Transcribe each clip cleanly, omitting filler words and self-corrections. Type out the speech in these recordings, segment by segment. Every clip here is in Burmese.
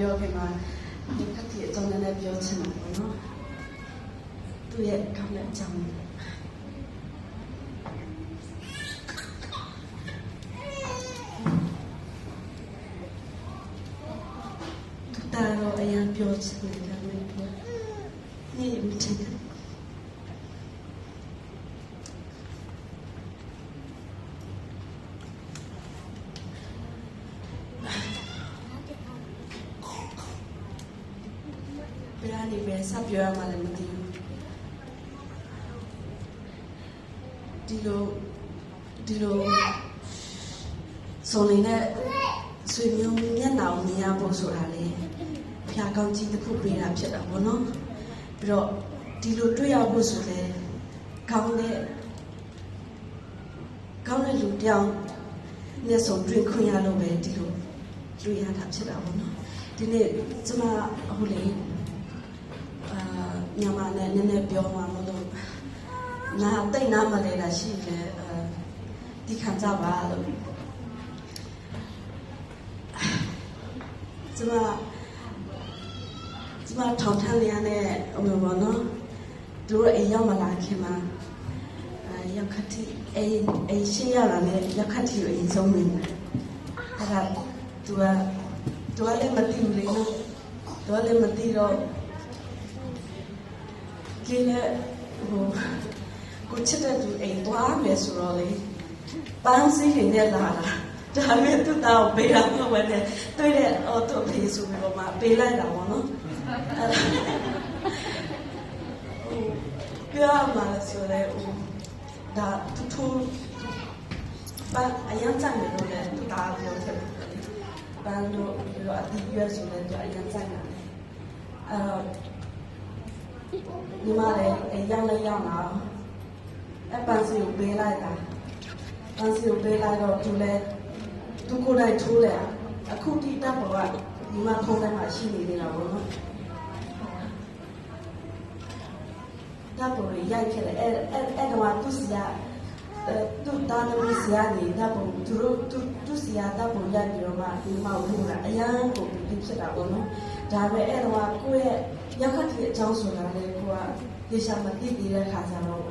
ပြောခင်မှာဒီကတိအကြောင်းနဲ့ပြောချင်တာပေါ့နော်သူရဲ့ကောင်းတဲ့အကြောင်းသူတာတော့အရင်ပြောချင်တယ်မင်းပြောနေမချင်တယ်ဘယ်ကနေပဲစပြောရမှလည်းမသိဘူးဒီလိုဆိုနေတဲ့ဆွေမျိုးမျက်နှာကိုမြင်ရဖို့ဆိုတာလေဖျားကောင်းကြီးတစ်ခုပေးတာဖြစ်တာပေါ့နော်ပြီးတော့ဒီလိုတွေ့ရဖို့ဆိုလဲကောင်းတဲ့လူတယောက်နဲ့ဆုံတွေ့ခွင့်ရလို့ပဲဒီလိုတွေ့ရတာဖြစ်တာပေါ့နော်ဒီနေ့ကျမအခုလေမြန်မာနဲ့နည်းနည်းပြောမှာမလို့နာတိတ်နာမလဲလားရှိတယ်ဒီခံကြပါလို့ကျမထောင်ထမ်းရတဲ့ဟိုဘောနော်သူတို့အိမ်ရောက်မလာခင်မှာရောက်ခတိအိမ်ရှင်းရတာနဲ့ရောက်ခတိကိုအိမ်ဆုံးနေတယ်အဲ့ဒါသူကလည်းမသိဘူးလေနော်သူကလည်းမသိတော့ကဲကိုချစ်တဲ့သူအိမ်သွားမယ်ဆိုတော့လေပန်းစည်းတွေနဲ့လာတာဒါပေမဲ့သူတောင်းပေးတာမဟုတ်ဘူးတွေ့တဲ့အော်တော့ဖေးဆိုပြီးတော့မှပေးလိုက်တာပေါ့နော်ပြောမှဆိုလဲဒါသူဘာအရင်ကလည်းသူတာပြောတယ်ပန်းတို့ပြီးတော့အတီးရွယ်ဆိုလဲသူအရင်ကလည်းညီမလည်းရောက်လာအပန်းစီကိုပေးလိုက်တာပန်းစီကိုပေးလိုက်တော့သူကိုယ်တိုင်ထိုးတယ်အခုတိတက်ပေါ်ကညီမထုံးထဲမှာရှိနေနေတာပေါ့နော်တက်ပေါ်ရိုက်ခဲ့တယ်အဲ့တော့သူစီကသူတားသမီးစီကနေတက်ပေါ်သူစီကတက်ပေါ်ရိုက်ပြီးတော့မှညီမကိုထိုးတာအရန်ကိုပြီးဖြစ်တာပေါ့နော်ဒါပေမဲ့အဲ့တော့ကိုယ့်ရဲ့ရောက်ခတ်တဲ့အကြောင်းဆိုတာလေကိုကရေရှာမသိသေးတဲ့ခါကျတော့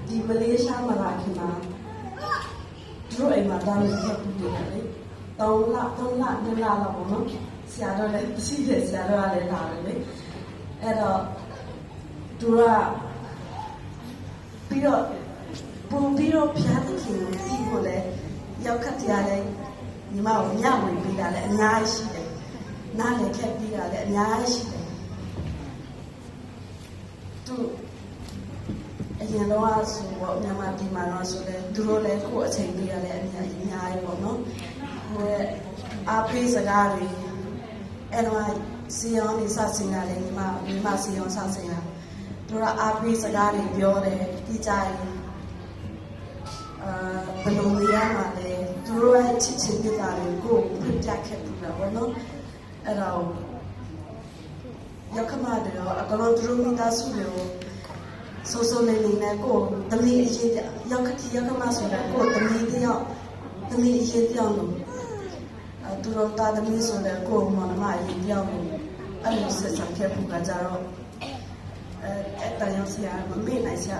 ဒီမလေးရှားမှာလာခင်မှာတို့အိမ်မှာတားလို့ဆက်ပြီးတယ်လေ3လ2လလောက်ပေါ့နော်ဆရာတော်လည်းရှိတယ်ဆရာတော်ကလည်းလာတယ်လေအဲ့တော့သူကပြီးတော့ပုံပြီးတော့ဖျားတဲ့ခင်ကိုတီးဖို့လဲရောက်ခတ်ကြတယ်ညီမကိုညဝင်ပေးတာလည်းအများကြီးရှိတယ်နားလည်းခက်ပြီးတာလည်းအများကြီးရှိတယ်သူအရင်တော့ဆိုတော့မြန်မာပြည်မှာတော့ဆိုလဲသူတို့လည်းကိုယ်အချိန်ပေးရလည်းအများကြီးပေါ့နော်ဟိုအားပေးစကားတွေအဲ့တော့စီယောင်းနေစစင်တာလည်းညီမစီယောင်းစစင်တာသူတို့အားပေးစကားတွေပြောတယ်ဒီကြရင်ဘယ်လိုနေရမှာလဲသူတို့ရဲ့ချစ်ချင်းပြတာတွေကိုပြပြခဲ့ပြီးတော့ဘောနော်အဲ့တော့ရောက်ခမတယ်တော့အကလုံးသူတို့မိသားစုတွေကိုဆိုနေနေနဲ့ကိုတမီးအရေးရောက်ခတိရောက်ခမဆိုတာကိုတမီးအရေးပြောင်းလို့သူတို့တာတမီးဆိုတဲ့ကိုမမအရေးပြောင်းလို့အဲ့လိုဆက်ဆံခဲ့ဖို့ကကြတော့အဲ့တန်ရောက်စရာမမေ့နိုင်စရာ